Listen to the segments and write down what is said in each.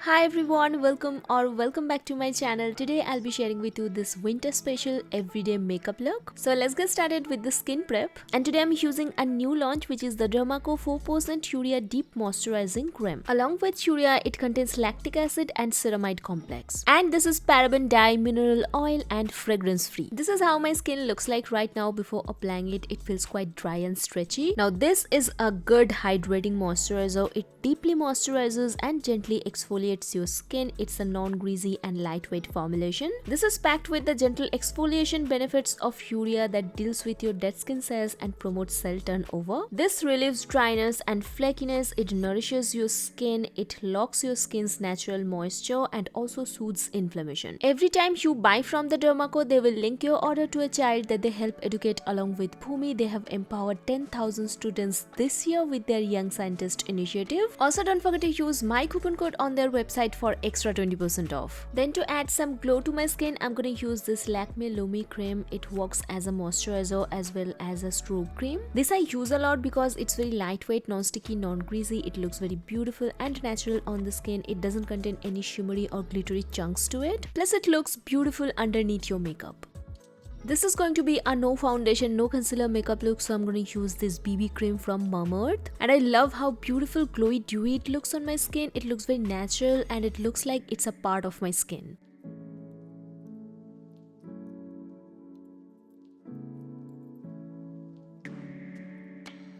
Hi everyone, welcome back to my channel. Today I'll be sharing with you this winter special everyday makeup look. So let's get started with the skin prep. And today I'm using a new launch, which is the Dermaco 4% Urea Deep Moisturizing Cream. Along with urea, it contains lactic acid and ceramide complex. And this is paraben dye, mineral oil and fragrance free. This is how my skin looks like right now. Before applying it, it feels quite dry and stretchy. Now this is a good hydrating moisturizer. It deeply moisturizes and gently exfoliates your skin. It's a non-greasy and lightweight formulation. This is packed with the gentle exfoliation benefits of urea that deals with your dead skin cells and promotes cell turnover. This relieves dryness and flakiness. It nourishes your skin. It locks your skin's natural moisture and also soothes inflammation. Every time you buy from the Dermaco, they will link your order to a child that they help educate. Along with Bhumi, they have empowered 10,000 students this year with their Young Scientist initiative. Also, don't forget to use my coupon code on their website for extra 20% off. Then to add some glow to my skin, I'm going to use this Lakme Lumi cream. It works as a moisturizer as well as a strobe cream. This I use a lot because it's very lightweight, non-sticky, non-greasy. It looks very beautiful and natural on the skin. It doesn't contain any shimmery or glittery chunks to it. Plus it looks beautiful underneath your makeup. This is going to be a no foundation, no concealer makeup look, so I'm going to use this BB cream from Mama Earth. And I love how beautiful, glowy, dewy it looks on my skin. It looks very natural and it looks like it's a part of my skin.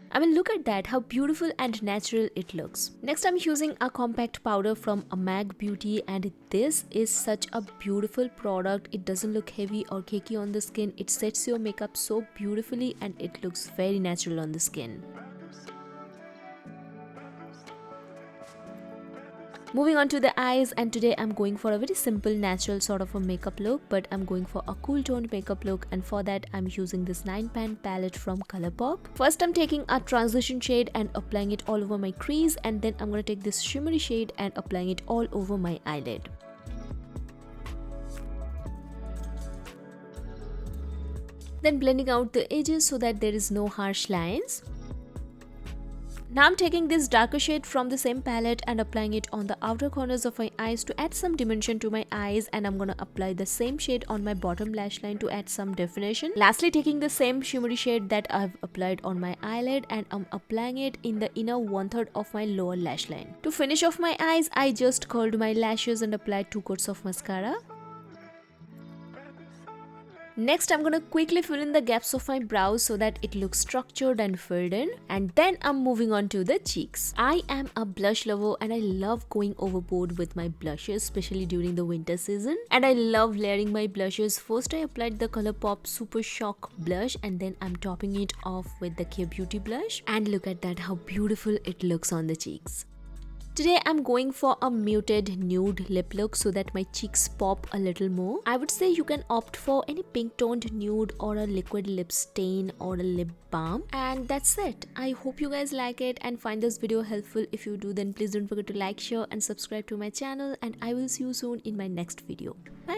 I mean, look at that, how beautiful and natural it looks. Next, I'm using a compact powder from Amag Beauty, and this is such a beautiful product. It doesn't look heavy or cakey on the skin. It sets your makeup so beautifully and it looks very natural on the skin. Moving on to the eyes, and today I'm going for a very simple, natural sort of a makeup look, but I'm going for a cool toned makeup look, and for that I'm using this 9-pan palette from Colourpop. First I'm taking a transition shade and applying it all over my crease, and then I'm going to take this shimmery shade and applying it all over my eyelid. Then blending out the edges so that there is no harsh lines. Now I'm taking this darker shade from the same palette and applying it on the outer corners of my eyes to add some dimension to my eyes, and I'm gonna apply the same shade on my bottom lash line to add some definition. Lastly, taking the same shimmery shade that I've applied on my eyelid and I'm applying it in the inner 1/3 of my lower lash line. To finish off my eyes, I just curled my lashes and applied 2 coats of mascara. Next, I'm gonna quickly fill in the gaps of my brows so that it looks structured and filled in. And then I'm moving on to the cheeks. I am a blush lover and I love going overboard with my blushes, especially during the winter season. And I love layering my blushes. First, I applied the Colourpop Super Shock blush, and then I'm topping it off with the K Beauty blush. And look at that, how beautiful it looks on the cheeks. Today I'm going for a muted nude lip look so that my cheeks pop a little more. I would say you can opt for any pink toned nude or a liquid lip stain or a lip balm. And that's it. I hope you guys like it and find this video helpful. If you do, then please don't forget to like, share and subscribe to my channel, and I will see you soon in my next video. Bye.